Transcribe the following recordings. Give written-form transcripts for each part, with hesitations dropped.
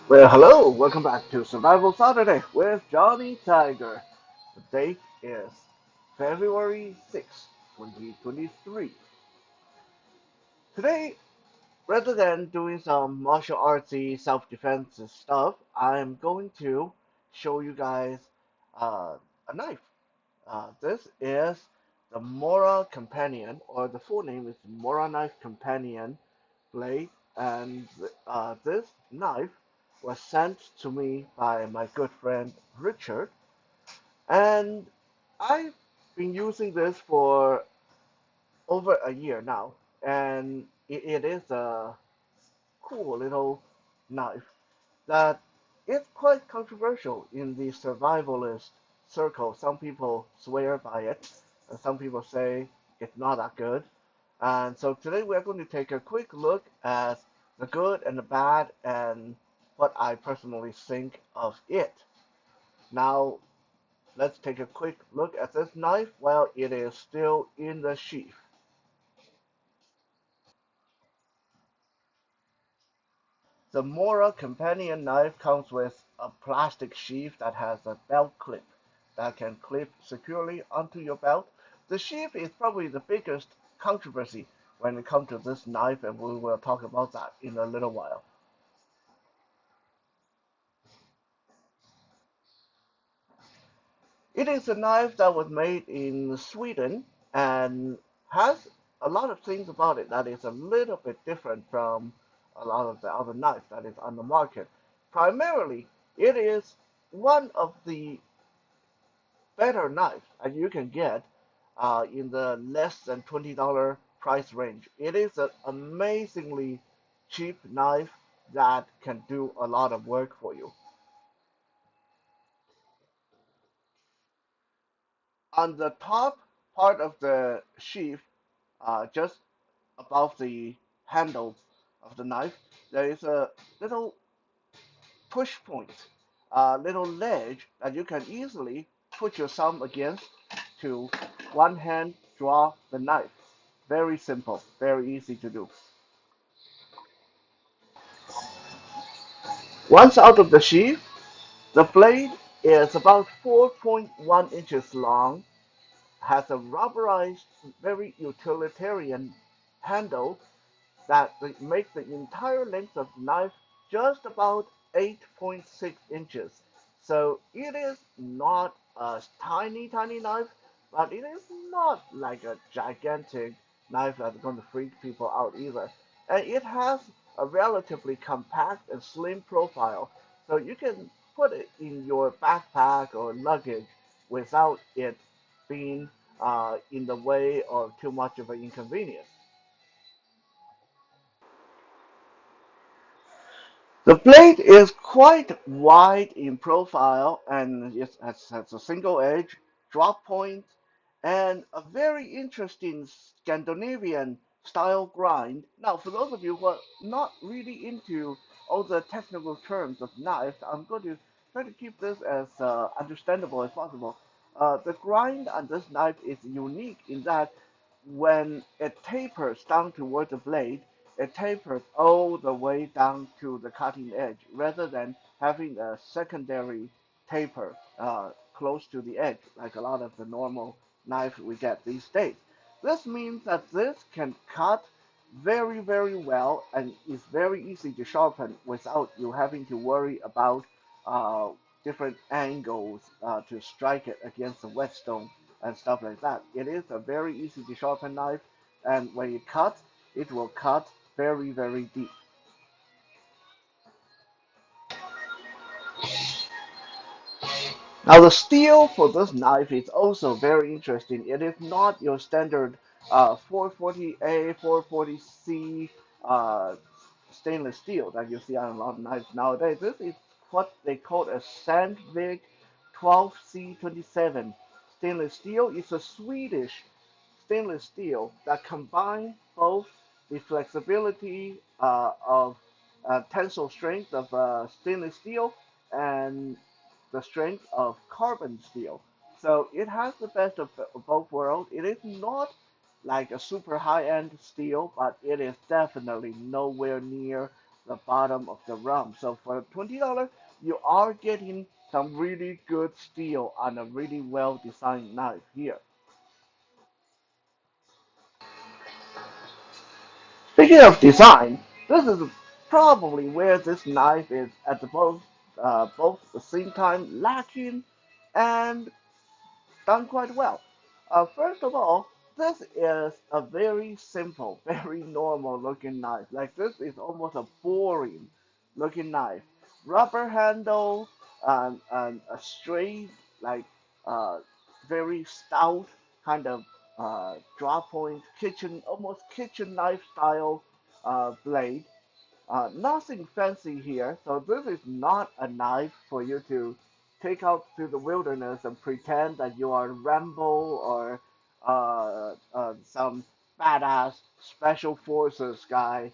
Well, hello, welcome back to Survival Saturday with Johnny Tiger. The date is February 6th, 2023. Today, rather than doing some martial artsy self-defense stuff, I'm going to show you guys a knife. This is the Mora Companion, or the full name is Morakniv Companion blade, and this knife was sent to me by my good friend Richard, and I've been using this for over a year now, and it is a cool little knife that is quite controversial in the survivalist circle. Some people swear by it, and some people say it's not that good. And so today we're going to take a quick look at the good and the bad and what I personally think of it. Now, let's take a quick look at this knife while it is still in the sheath. The Mora Companion knife comes with a plastic sheath that has a belt clip that can clip securely onto your belt. The sheath is probably the biggest controversy when it comes to this knife, and we will talk about that in a little while. It is a knife that was made in Sweden and has a lot of things about it that is a little bit different from a lot of the other knives that is on the market. Primarily, it is one of the better knives that you can get in the less than $20 price range. It is an amazingly cheap knife that can do a lot of work for you. On the top part of the sheath, just above the handle of the knife, there is a little push point, a little ledge that you can easily put your thumb against to one hand draw the knife. Very simple, very easy to do. Once out of the sheath, the blade is about 4.1 inches long, has a rubberized, very utilitarian handle that makes the entire length of the knife just about 8.6 inches. So it is not a tiny, tiny knife, but it is not like a gigantic knife that's going to freak people out either. And it has a relatively compact and slim profile, so you can put it in your backpack or luggage without it being in the way of too much of an inconvenience. The blade is quite wide in profile and it has a single edge, drop point, and a very interesting Scandinavian style grind. Now, for those of you who are not really into all the technical terms of knives, I'm going to try to keep this as understandable as possible. The grind on this knife is unique in that when it tapers down toward the blade, it tapers all the way down to the cutting edge rather than having a secondary taper close to the edge like a lot of the normal knives we get these days. This means that this can cut very, very well and is very easy to sharpen without you having to worry about uh, different angles to strike it against the whetstone and stuff like that. It is a very easy to sharpen knife, and when you cut, it will cut very, very deep. Now the steel for this knife is also very interesting. It is not your standard 440A, 440C stainless steel that you see on a lot of knives nowadays. This is what they call a Sandvik 12C27 stainless steel. It's a Swedish stainless steel that combines both the flexibility of tensile strength of stainless steel and the strength of carbon steel. So it has the best of both worlds. It is not like a super high-end steel, but it is definitely nowhere near the bottom of the rung. So for $20, you are getting some really good steel on a really well designed knife here. Speaking of design, this is probably where this knife is at both the same time lacking and done quite well. First of all, this is a very simple, very normal looking knife. Like this is almost a boring looking knife. Rubber handle and a straight, like uh, very stout kind of draw point, almost kitchen knife style blade. Nothing fancy here, so this is not a knife for you to take out to the wilderness and pretend that you are Rambo or some badass special forces guy.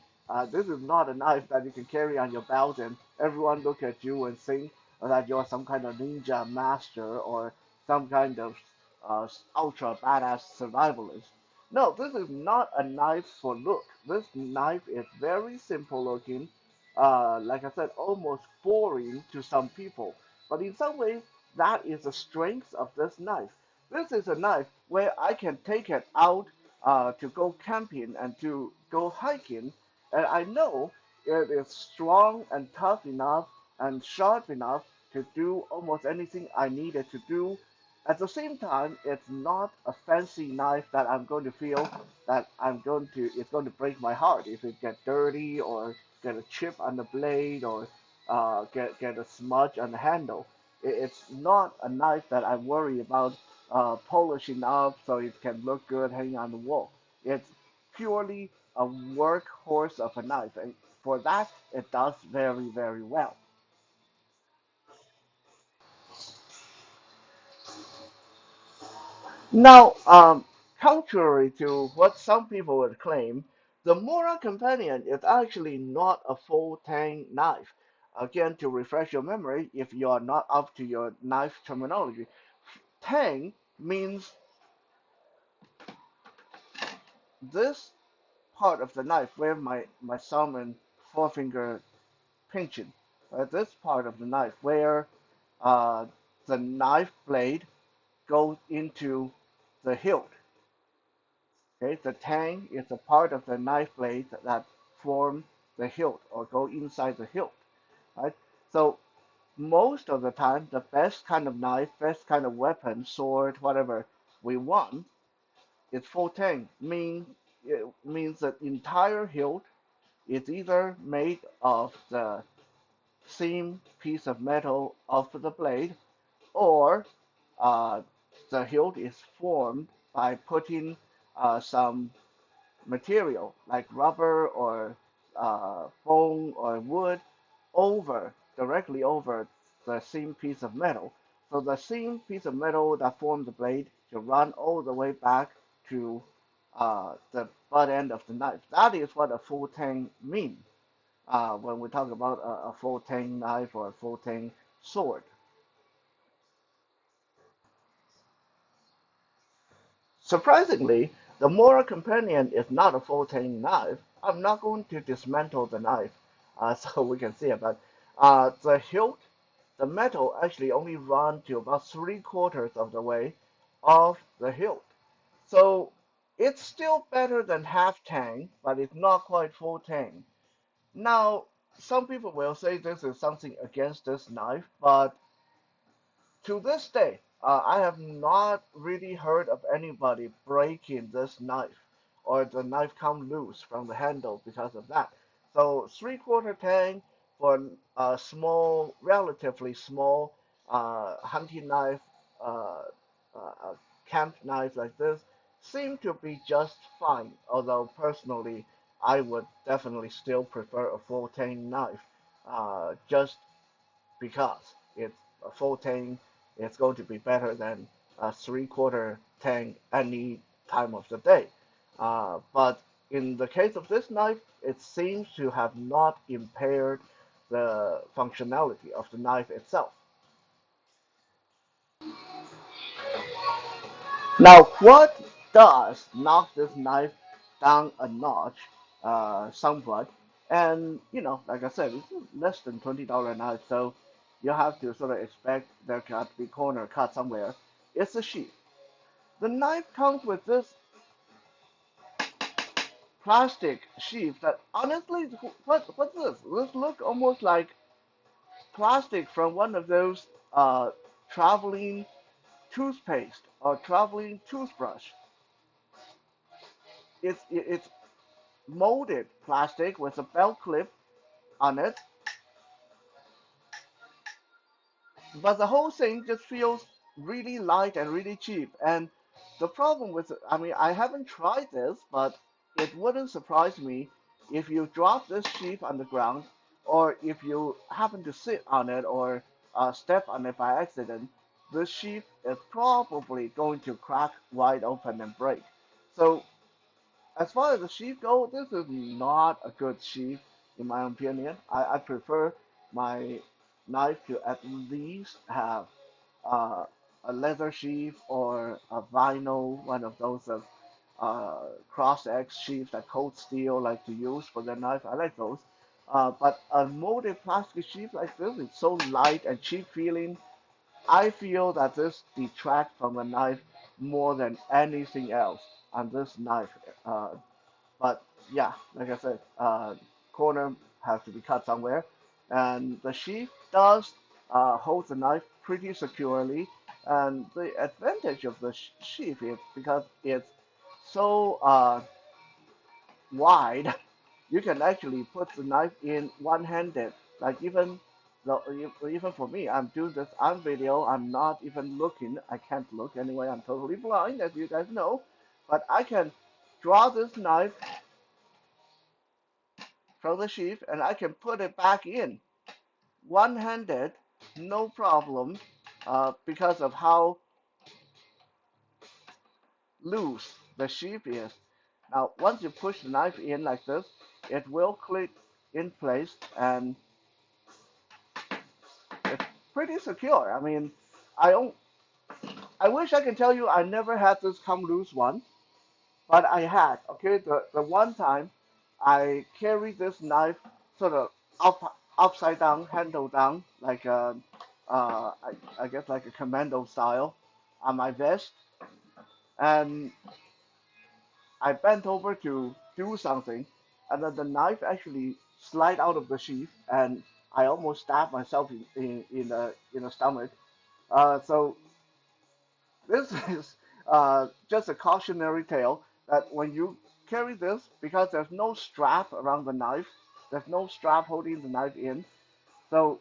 This is not a knife that you can carry on your belt and everyone look at you and think that you're some kind of ninja master or some kind of ultra badass survivalist. No, this is not a knife for look. This knife is very simple looking. Like I said, almost boring to some people. But in some ways, that is the strength of this knife. This is a knife where I can take it out to go camping and to go hiking, and I know it is strong and tough enough and sharp enough to do almost anything I need it to do. At the same time, it's not a fancy knife that I'm going to feel that it's going to break my heart if it get dirty or get a chip on the blade or get a smudge on the handle. It's not a knife that I worry about polishing up so it can look good hanging on the wall. It's purely a workhorse of a knife, and for that, it does very, very well. Now, contrary to what some people would claim, the Mora Companion is actually not a full tang knife. Again, to refresh your memory, if you are not up to your knife terminology, tang means this part of the knife where my thumb and forefinger pinching. This part of the knife where uh, the knife blade goes into the hilt. Okay, the tang is a part of the knife blade that form the hilt or go inside the hilt. Right? So most of the time, the best kind of knife, best kind of weapon, sword, whatever we want, is full tang. It means the entire hilt is either made of the same piece of metal of the blade, or uh, the hilt is formed by putting some material like rubber or bone or wood directly over the same piece of metal. So the same piece of metal that formed the blade should run all the way back to the butt end of the knife. That is what a full tang means when we talk about a full tang knife or a full tang sword. Surprisingly, the Mora Companion is not a full-tang knife. I'm not going to dismantle the knife so we can see it, but the hilt, the metal actually only run to about three-quarters of the way of the hilt. So it's still better than half tang, but it's not quite full tang. Now, some people will say this is something against this knife, but to this day, I have not really heard of anybody breaking this knife or the knife come loose from the handle because of that. So three-quarter tang for a small, relatively small hunting knife, a camp knife like this seem to be just fine. Although personally, I would definitely still prefer a full tang knife, just because it's a full tank, it's going to be better than a three-quarter tank any time of the day. But in the case of this knife, it seems to have not impaired the functionality of the knife itself. Now, what does knock this knife down a notch somewhat? And like I said, it's less than $20 knife, so you have to sort of expect there got to be corner cut somewhere. It's a sheath. The knife comes with this plastic sheath that honestly, what's this? This look almost like plastic from one of those traveling toothpaste or traveling toothbrush. It's molded plastic with a belt clip on it, but the whole thing just feels really light and really cheap. And the problem with it, I mean, I haven't tried this, but it wouldn't surprise me if you drop this sheep on the ground, or if you happen to sit on it or step on it by accident, the sheep is probably going to crack wide open and break. So as far as the sheep go, this is not a good sheep, in my opinion. I prefer my knife to at least have uh, a leather sheath or a vinyl, one of those cross-edge sheaths that Cold Steel like to use for their knife. I like those. But a molded plastic sheath like this is so light and cheap feeling. I feel that this detracts from the knife more than anything else on this knife. But yeah, like I said, corner has to be cut somewhere, and the sheath does hold the knife pretty securely. And the advantage of the sheath is because it's so wide, you can actually put the knife in one-handed. Like even for me, I'm doing this on video. I'm not even looking. I can't look anyway. I'm totally blind, as you guys know. But I can draw this knife from the sheath and I can put it back in one-handed, no problem, because of how loose the sheath is. Now, once you push the knife in like this, it will click in place and it's pretty secure. I mean, I don't. I wish I can tell you I never had this come loose once, but I had. Okay, the one time I carried this knife sort of upside down, handle down, like I guess like a commando style, on my vest, and I bent over to do something, and then the knife actually slid out of the sheath, and I almost stabbed myself in the stomach. So this is just a cautionary tale that when you carry this, because there's no strap around the knife, there's no strap holding the knife in. So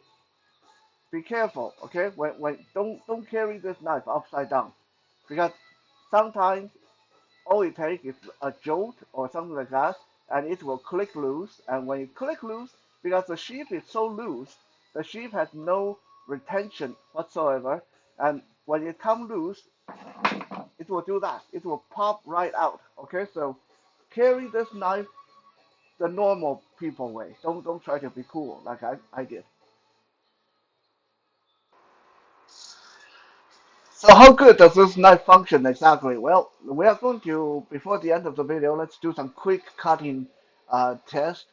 be careful, okay? When don't carry this knife upside down, because sometimes all it takes is a jolt or something like that, and it will click loose. And when it click loose, because the sheath is so loose, the sheath has no retention whatsoever, and when it comes loose, it will do that. It will pop right out. Okay, so carry this knife the normal people way. Don't try to be cool like I did. So how good does this knife function exactly? Well, we are going to, before the end of the video, let's do some quick cutting test.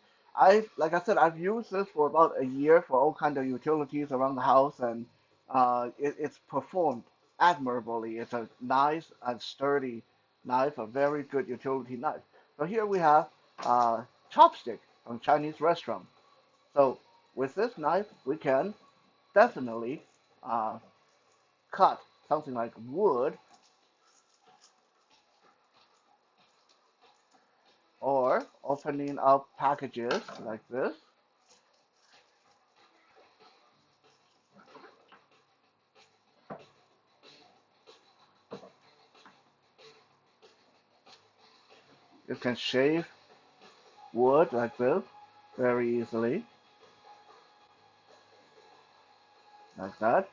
Like I said, I've used this for about a year for all kind of utilities around the house, and it's performed admirably. It's a nice and sturdy knife, a very good utility knife. So here we have chopstick from Chinese restaurant. So with this knife, we can definitely uh, cut something like wood or opening up packages like this. You can shave wood like this very easily, like that.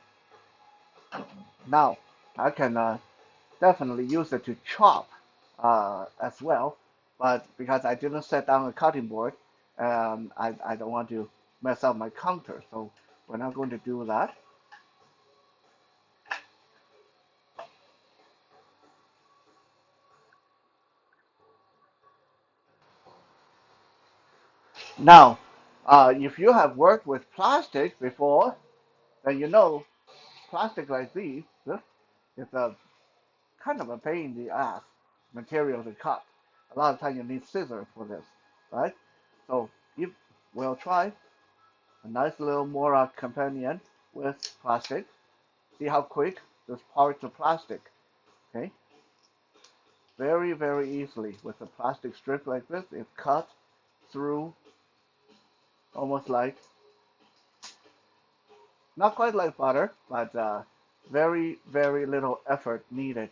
Now, I can definitely use it to chop as well, but because I didn't set down a cutting board, I don't want to mess up my counter, so we're not going to do that. Now, if you have worked with plastic before, then you know plastic like these is a kind of a pain in the ass material to cut. A lot of times you need scissors for this, right? So if we'll try a nice little Mora companion with plastic. See how quick this parts of plastic, okay? Very, very easily with a plastic strip like this, it cuts through almost like, not quite like butter, but very, very little effort needed.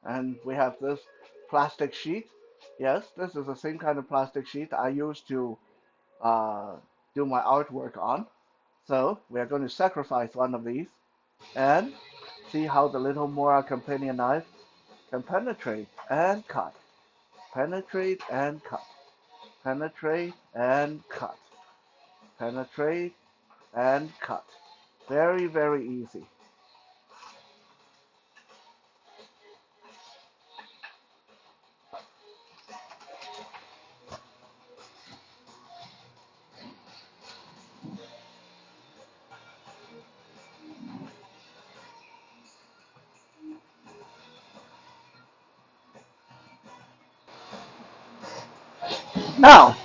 And we have this plastic sheet. Yes, this is the same kind of plastic sheet I used to uh, do my artwork on. So we are going to sacrifice one of these and see how the little Mora companion knife can penetrate and cut, penetrate and cut, penetrate and cut, penetrate and cut. Very, very easy. Now,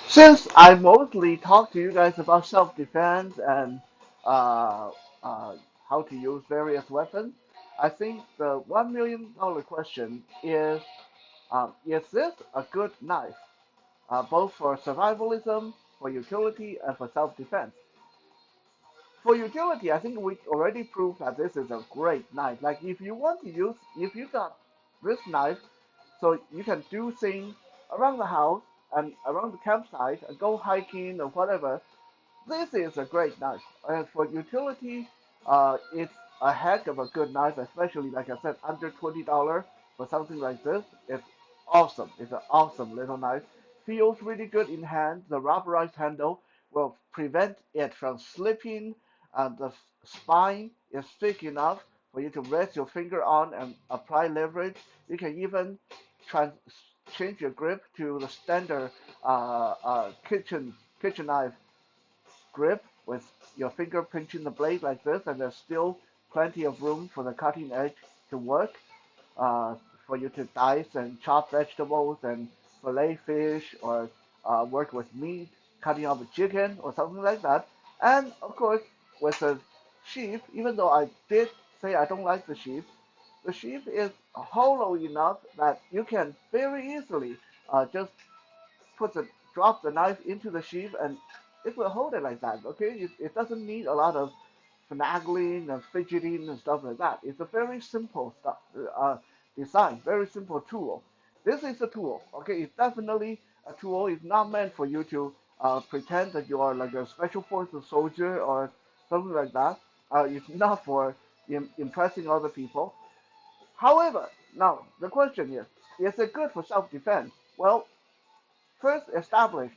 since I mostly talk to you guys about self-defense and uh, uh, how to use various weapons, I think the $1 million question is this a good knife, both for survivalism, for utility, and for self-defense? For utility, I think we already proved that this is a great knife. Like if you want to use, if you got this knife, so you can do things around the house and around the campsite and go hiking or whatever, this is a great knife. And for utility, it's a heck of a good knife, especially like I said, under $20 for something like this. It's awesome. It's an awesome little knife. Feels really good in hand. The rubberized handle will prevent it from slipping. The spine is thick enough for you to rest your finger on and apply leverage. You can even trans- change your grip to the standard kitchen knife grip with your finger pinching the blade like this, and there's still plenty of room for the cutting edge to work, uh, for you to dice and chop vegetables and fillet fish or work with meat, cutting up a chicken or something like that. And of course, with the sheath, even though I did say I don't like the sheath is hollow enough that you can very easily just put the drop the knife into the sheath and it will hold it like that. Okay, it doesn't need a lot of finagling and fidgeting and stuff like that. It's a very simple stuff design, very simple tool. This is a tool. Okay, it's definitely a tool. It's not meant for you to pretend that you are like a special forces soldier or something like that. It's not for impressing other people. However, now the question is it good for self-defense? Well, first establish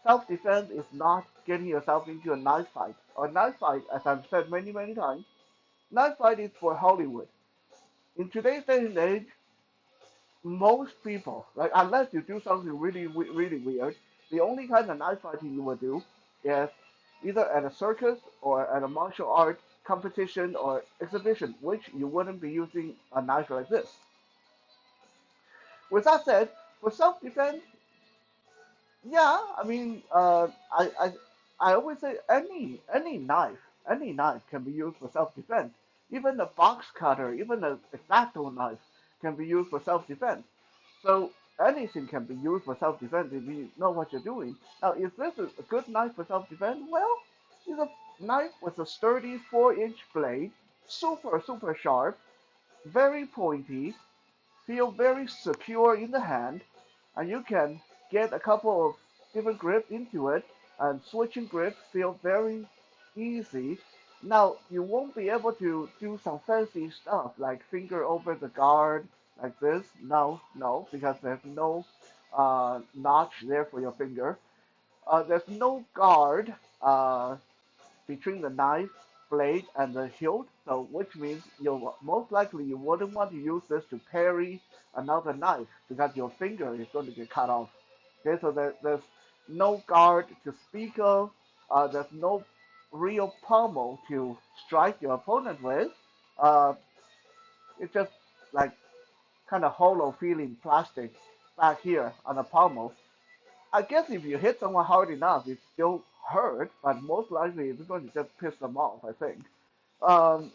self-defense is not getting yourself into a knife fight. A knife fight, as I've said many, many times, knife fight is for Hollywood. In today's day and age, most people, like unless you do something really, really weird, the only kind of knife fighting you will do is either at a circus or at a martial art competition or exhibition, which you wouldn't be using a knife like this. With that said, for self-defense, yeah, I mean, I always say any knife can be used for self-defense. Even a box cutter, even an exacto knife can be used for self-defense. So anything can be used for self-defense if you know what you're doing. Now, is this a good knife for self-defense? Well, it's a knife with a sturdy 4-inch blade, super, super sharp, very pointy, feel very secure in the hand, and you can get a couple of different grips into it, and switching grips feel very easy. Now, you won't be able to do some fancy stuff like finger over the guard like this. No, no, because there's no notch there for your finger. There's no guard between the knife blade and the hilt, so which means you most likely you wouldn't want to use this to parry another knife because your finger is going to get cut off. Okay, so there's no guard to speak of. There's no real pommel to strike your opponent with. Uh, it's just like kind of hollow feeling plastic back here on the pommel. I guess if you hit someone hard enough, it still hurt, but most likely it's going to just piss them off, I think. Um,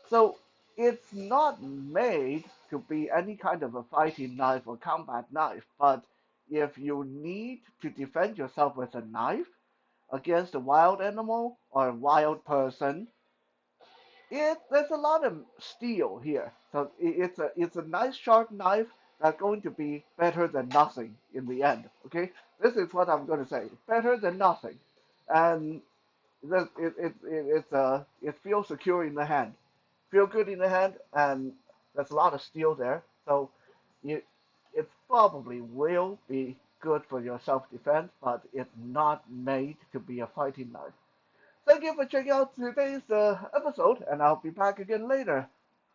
so it's not made to be any kind of a fighting knife or combat knife, but if you need to defend yourself with a knife against a wild animal or a wild person, there's a lot of steel here. So it's a nice sharp knife that's going to be better than nothing in the end. Okay, this is what I'm going to say. Better than nothing, and it feels secure in the hand, feel good in the hand, and there's a lot of steel there. So you it probably will be good for your self-defense, but it's not made to be a fighting knife. Thank you for checking out today's episode, and I'll be back again later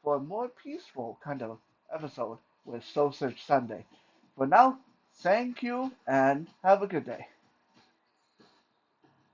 for a more peaceful kind of episode with Soul Search Sunday. For now, thank you and have a good day.